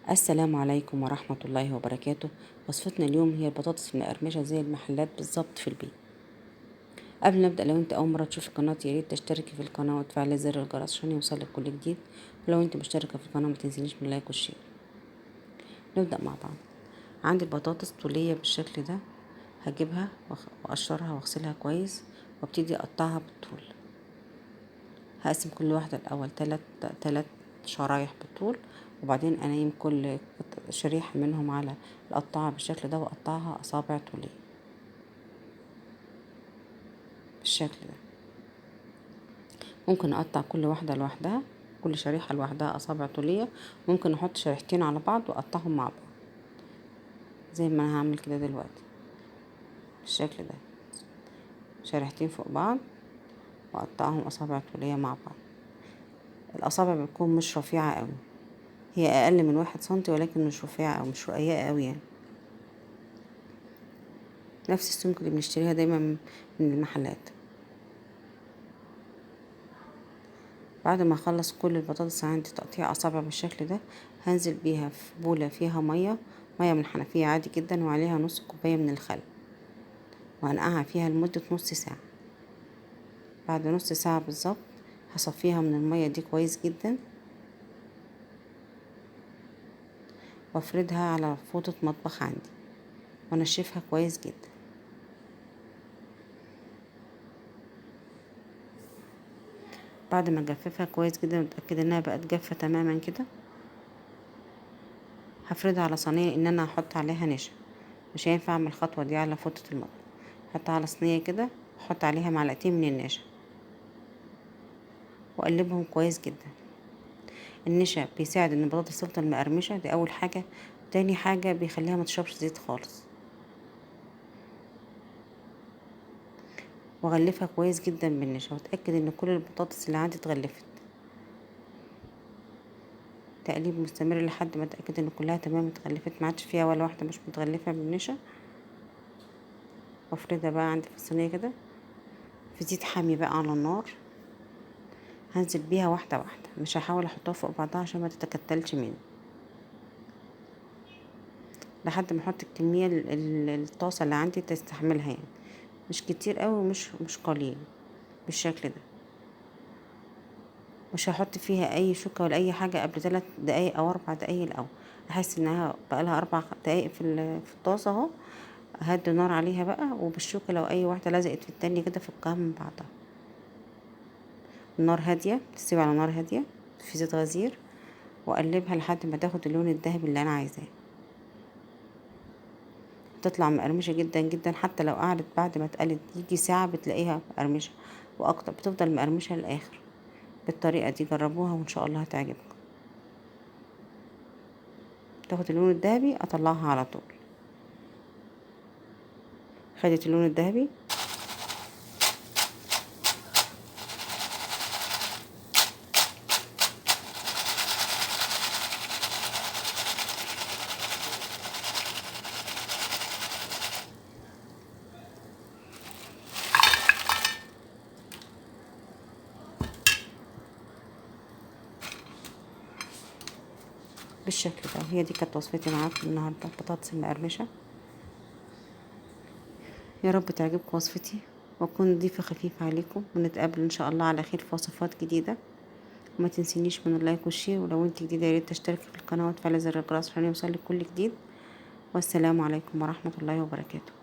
السلام عليكم ورحمة الله وبركاته. وصفتنا اليوم هي البطاطس المقرمشة زي المحلات بالظبط في البيت. قبل ما نبدأ، لو انت اول مرة تشوف القناة ياريت تشتركي في القناة وتفعلي زر الجرس عشان يوصلك كل جديد، ولو انت مشتركة في القناة متنسينيش من اللايك والشير. نبدأ مع بعض. عندي البطاطس طولية بالشكل ده، هجيبها واقشرها واغسلها كويس وابتدي اقطعها بالطول. هقسم كل واحدة الاول تلات شرايح بالطول، وبعدين انيم كل شريحة منهم على القطاعة بالشكل ده واقطعها اصابع طولية بالشكل ده. ممكن اقطع كل واحدة لوحدها، كل شريحة لوحدها اصابع طولية. ممكن احط شريحتين على بعض واقطعهم مع بعض زي ما انا هعمل كده دلوقتي بالشكل ده، شريحتين فوق بعض واقطعهم اصابع طولية مع بعض. الاصابع بتكون مش رفيعة قوي، هي اقل من 1 سنتي ولكن مش رفيعة او مش رقيقة قوي يعني، نفس السمك اللي بنشتريها دايما من المحلات. بعد ما اخلص كل البطاطس عندي تقطيع اصابع بالشكل ده، هنزل بيها في بولة فيها مية من الحنفية عادي جدا، وعليها نص كوباية من الخل، وهنقعها فيها لمدة نص ساعة. بعد نص ساعة بالظبط هصفيها من المية دي كويس جدا، وافردها على فوطة مطبخ عندي وانشفها كويس جدا. بعد ما اجففها كويس جدا واتاكد انها بقت جافة تماما كده، هفردها على صينية، ان انا هحط عليها نشا. مش هينفع اعمل الخطوة دي على فوطة المطبخ، احطها على صينية كده، احط عليها معلقتين من النشا واقلبهم كويس جدا. النشا بيساعد ان البطاطس تفضل مقرمشة، دي اول حاجة. تاني حاجة بيخليها ما تشربش زيت خالص. واغلفها كويس جدا بالنشا واتاكد ان كل البطاطس اللي عندي اتغلفت. تقليب مستمر لحد ما اتاكد ان كلها تمام اتغلفت، ما عادش فيها ولا واحده مش متغلفه بالنشا. وافردها بقى عندي في الصينيه كده في زيت حامي بقى على النار. هنزل بيها واحده واحده، مش هحاول احطها فوق بعضها عشان ما تتكتلش مني، لحد ما احط الكميه الطاسه اللي عندي تستحملها يعني، مش كتير قوي ومش قليل بالشكل ده. مش هحط فيها اي شوكه ولا اي حاجه قبل 3 دقايق او 4 دقايق الاول. احس انها بقالها 4 دقايق في الطاسه اهو، هدي النار عليها بقى، وبالشوكه لو اي واحده لزقت في التانية كده فكها من بعضها. النار هاديه، تسيب على نار هاديه في زيت غزير، واقلبها لحد ما تاخد اللون الذهبي اللي انا عايزاه. تطلع مقرمشه جدا جدا، حتى لو قعدت بعد ما اتقلت يجي ساعه بتلاقيها مقرمشه واكتر، بتفضل مقرمشه للاخر. بالطريقه دي جربوها وان شاء الله هتعجبكم. تاخد اللون الذهبي اطلعها على طول. خدت اللون الذهبي، بالشكل ده. هي دي كانت وصفتي معاكم النهارده، البطاطس المقرمشه. يا رب تعجبكم وصفتي واكون ضيفه خفيفه عليكم، ونتقابل ان شاء الله على خير في وصفات جديده. وما تنسينيش من اللايك والشير، ولو انت جديده ياريت تشتركي في القناه وتفعلي زر الجرس عشان يوصلك كل جديد. والسلام عليكم ورحمه الله وبركاته.